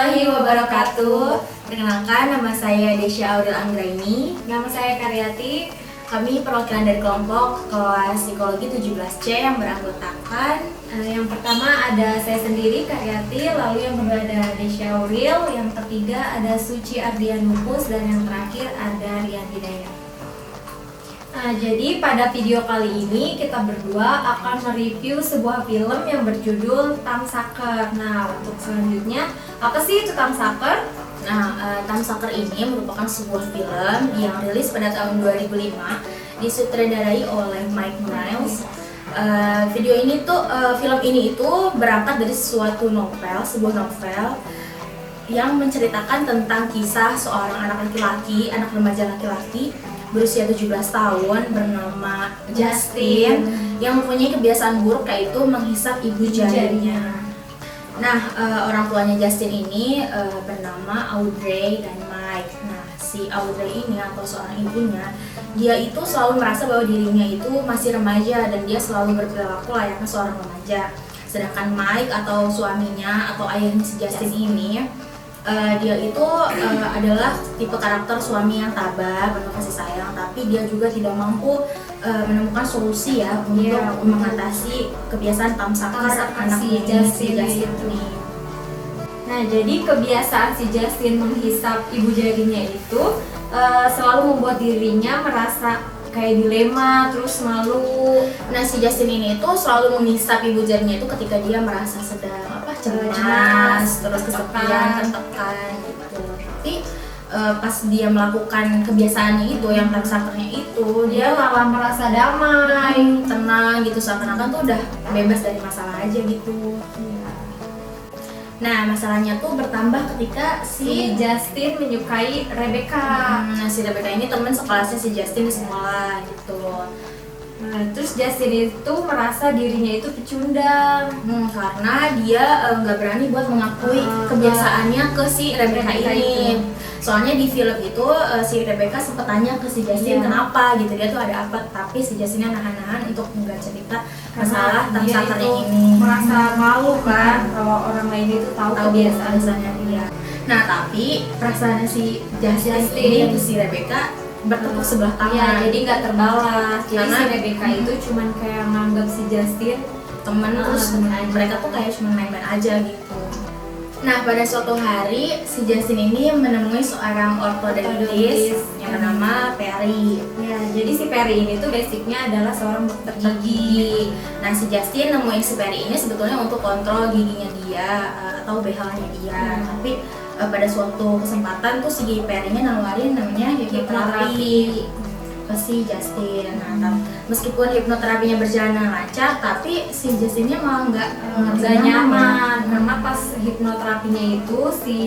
warahmatullahi wabarakatuh. Perkenalkan, nama saya Desya Auril Anggraini. Nama saya Karyati. Kami perwakilan dari kelompok kelas psikologi 17C yang beranggotakan Yang pertama ada saya sendiri, Karyati. Lalu yang kedua ada Desya Auril. Yang ketiga ada Suci Ardianupus. Dan yang terakhir ada Rian Hidayat. Jadi pada video kali ini kita berdua akan mereview sebuah film yang berjudul Thumbsucker. Nah, untuk selanjutnya, apa sih itu Thumbsucker? Thumbsucker ini merupakan sebuah film yang rilis pada tahun 2005, disutradarai oleh Mike Niles. Film ini itu berangkat dari sebuah novel yang menceritakan tentang kisah seorang anak remaja laki-laki berusia 17 tahun bernama Justin yang mempunyai kebiasaan buruk, yaitu menghisap ibu jarinya. Orang tuanya Justin ini bernama Audrey dan Mike. Si Audrey ini atau seorang ibunya, dia itu selalu merasa bahwa dirinya itu masih remaja dan dia selalu berperilaku layaknya seorang remaja. Sedangkan Mike atau suaminya atau ayahnya si Justin ini, dia itu adalah tipe karakter suami yang tabah, penuh kasih sayang, tapi dia juga tidak mampu menemukan solusi untuk mengatasi kebiasaan thumbsucker anak si Justin ini. Nah, jadi kebiasaan si Justin menghisap ibu jarinya itu selalu membuat dirinya merasa kayak dilema, terus malu. Si Justin ini itu selalu menghisap ibu jarinya itu ketika dia merasa sedang cemas, terus kesepian, tertekan gitu. Tapi pas dia melakukan kebiasaannya itu, yang thumbsuckernya itu, dia malah merasa damai, tenang gitu, seakan-akan tuh udah bebas dari masalah aja gitu. Masalahnya tuh bertambah ketika si Justin menyukai Rebecca. Si Rebecca ini teman sekelasnya si Justin di sekolah gitu. Terus Justin itu merasa dirinya itu pecundang karena dia nggak berani buat mengakui kebiasaannya ke si Rebecca ini. Soalnya di film itu si Rebecca sempat tanya ke si Justin kenapa gitu, dia tuh ada apa, tapi si Justinnya nahan-nahan untuk nggak cerita masalah thumbsuckernya ini. Merasa malu kan kalau orang lain itu tahu kebiasaannya dia. Tapi perasaannya si Justin ini ke si Rebecca bertepuk sebelah tangan. Jadi nggak terbalas. Jadi si Rebecca itu cuman kayak nganggap si Justin temen, terus mereka tuh kayak cuma main-main aja gitu. Pada suatu hari si Justin ini menemui seorang ortodontis yang bernama Perry. Jadi si Perry ini tuh basicnya adalah seorang dokter gigi. Si Justin nemuin si Perry ini sebetulnya untuk kontrol giginya dia atau behalnya dia. Tapi pada suatu kesempatan tuh si Perry-nya nawarin namanya hipnoterapi ke si Justin. Meskipun hipnoterapinya berjalan dengan lancar, tapi si Justinnya malah nggak nyaman karena pas hipnoterapinya itu si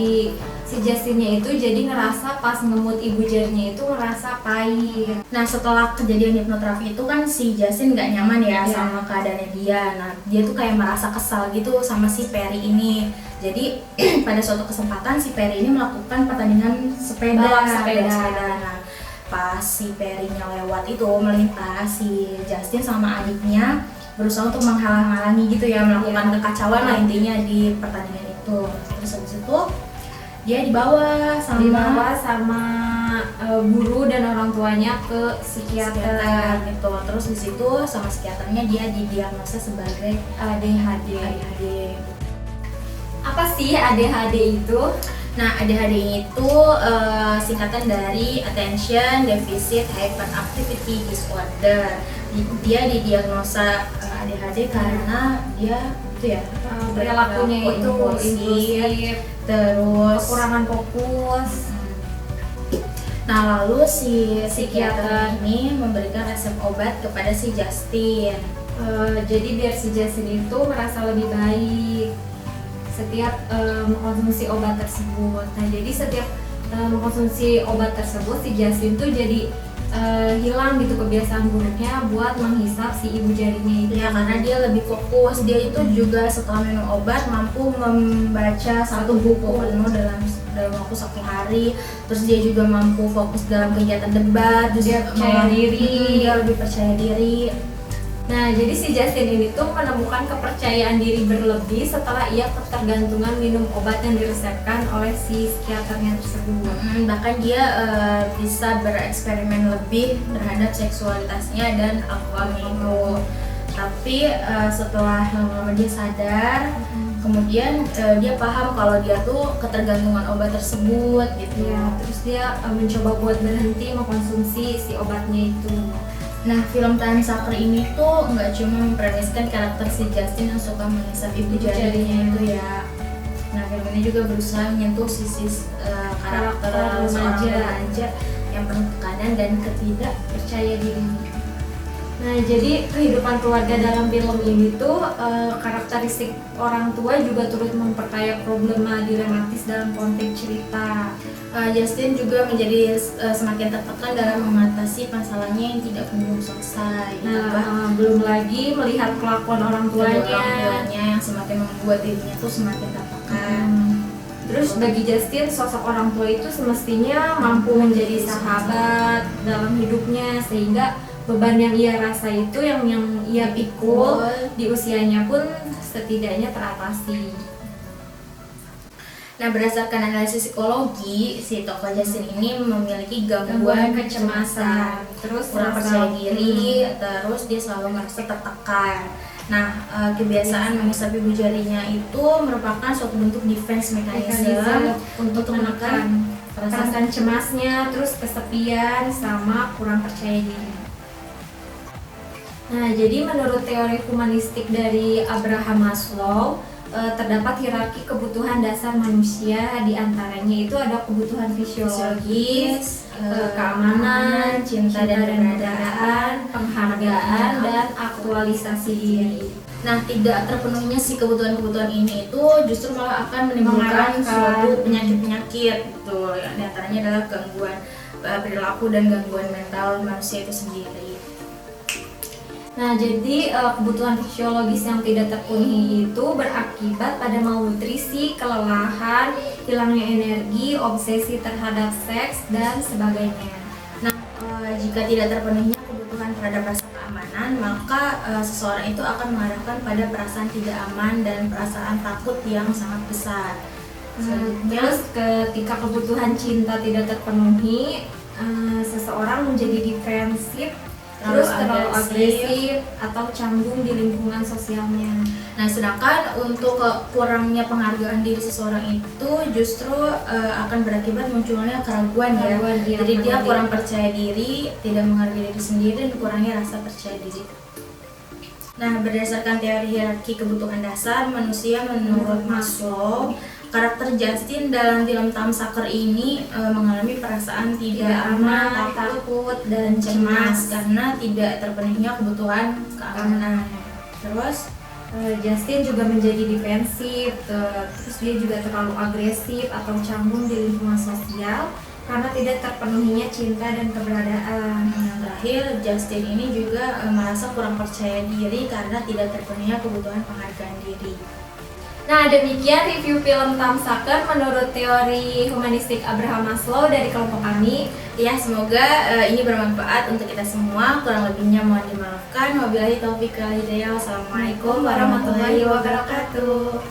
Justinnya itu jadi ngerasa pas ngemut ibu jarinya itu ngerasa pahit. Setelah kejadian hipnoterapi itu kan si Justin nggak nyaman sama keadaannya dia. Dia tuh kayak merasa kesal gitu sama si Perry ini. Jadi pada suatu kesempatan si Perry ini melakukan pertandingan sepeda. Pas si Perry-nya lewat itu melintas, si Justin sama adiknya berusaha untuk menghalang-halangi gitu melakukan kekacauan lah intinya di pertandingan itu. Terus habis itu dia dibawa sama guru dan orang tuanya ke psikiater gitu. Terus di situ sama psikiaternya dia didiagnosa sebagai ADHD. Apa sih ADHD itu? ADHD itu singkatan dari Attention Deficit Hyperactivity Disorder. Dia didiagnosa ADHD karena dia perilakunya itu impulsif, terus kekurangan fokus. Lalu si psikiater ini memberikan resep obat kepada si Justin. Jadi biar si Justin itu merasa lebih baik setiap mengkonsumsi obat tersebut. Jadi setiap mengkonsumsi obat tersebut, si Justin tuh jadi hilang gitu kebiasaan buruknya buat menghisap si ibu jarinya itu. Karena dia lebih fokus. Dia itu juga setelah minum obat mampu membaca satu buku penuh dalam waktu 1 hari. Terus dia juga mampu fokus dalam kegiatan debat. Dia percaya diri. Dia lebih percaya diri. Nah, jadi si Justin ini tuh menemukan kepercayaan diri berlebih setelah ia ketergantungan minum obat yang diresepkan oleh si psikiaternya tersebut. Bahkan dia bisa bereksperimen lebih terhadap seksualitasnya dan alkoholnya itu. Tapi setelah lama-lama dia sadar, kemudian dia paham kalau dia tuh ketergantungan obat tersebut gitu. Ya, terus dia mencoba buat berhenti mengkonsumsi si obatnya itu. Nah, film Time Sucker ini tuh nggak cuma mempremiskan karakter si Justin yang suka menghisap ibu jarinya itu ya. Nah, film ini juga berusaha menyentuh sisi karakter seorang remaja yang penuh tekanan dan ketidakpercaya diri. Nah, jadi kehidupan keluarga dalam film ini tuh karakteristik orang tua juga turut memperkaya problema dilematis dalam konteks cerita. Justin juga menjadi semakin tertekan dalam mengatasi masalahnya yang tidak kunjung selesai. Nah, belum lagi melihat kelakuan orang tuanya yang semakin membuat dirinya tuh semakin tertekan. Terus bagi Justin, sosok orang tua itu semestinya mampu menjadi sahabat dalam hidupnya, sehingga beban yang ia rasa itu yang ia pikul di usianya pun setidaknya teratasi. Nah, berdasarkan analisis psikologi, si tokoh Justin ini memiliki gangguan kecemasan, terus kurang percaya diri, terus dia selalu merasa tertekan. Nah, kebiasaan menghisap ibu jarinya itu merupakan suatu bentuk defense mechanism untuk menekan perasaan cemasnya, terus kesepian sama kurang percaya diri. Nah, jadi menurut teori humanistik dari Abraham Maslow, terdapat hierarki kebutuhan dasar manusia, di antaranya itu ada kebutuhan fisiologis, keamanan, cinta dan keberadaan, penghargaan, dan aktualisasi diri. Nah, tidak terpenuhnya si kebutuhan-kebutuhan ini itu justru malah akan menimbulkan suatu penyakit-penyakit gitu. Di antaranya adalah gangguan perilaku dan gangguan mental manusia itu sendiri. Nah, jadi kebutuhan fisiologis yang tidak terpenuhi itu berakibat pada malnutrisi, kelelahan, hilangnya energi, obsesi terhadap seks, dan sebagainya. Nah, jika tidak terpenuhinya kebutuhan terhadap rasa keamanan, maka seseorang itu akan mengarahkan pada perasaan tidak aman dan perasaan takut yang sangat besar. Terus ketika kebutuhan cinta tidak terpenuhi, seseorang menjadi defensif, terus terlalu agresif atau canggung di lingkungan sosialnya. Nah, sedangkan untuk kurangnya penghargaan diri seseorang itu justru akan berakibat munculnya keraguan ya. Jadi dia kurang percaya diri, tidak menghargai diri sendiri, dan kurangnya rasa percaya diri. Nah, berdasarkan teori hierarki kebutuhan dasar manusia menurut Maslow, karakter Justin dalam film Time Sucker ini mengalami perasaan tidak aman, takut, dan cemas karena tidak terpenuhinya kebutuhan keamanan. Terus Justin juga menjadi defensif, terus dia juga terlalu agresif atau canggung di lingkungan sosial karena tidak terpenuhinya cinta dan keberadaan. Terakhir, Justin ini juga merasa kurang percaya diri karena tidak terpenuhinya kebutuhan penghargaan diri. Nah, demikian review film Time Sucker menurut teori humanistik Abraham Maslow dari kelompok kami. Ya, semoga ini bermanfaat untuk kita semua. Kurang lebihnya mohon dimaafkan. Wabillahi taufiq wal hidayah. Wassalamualaikum warahmatullahi wabarakatuh.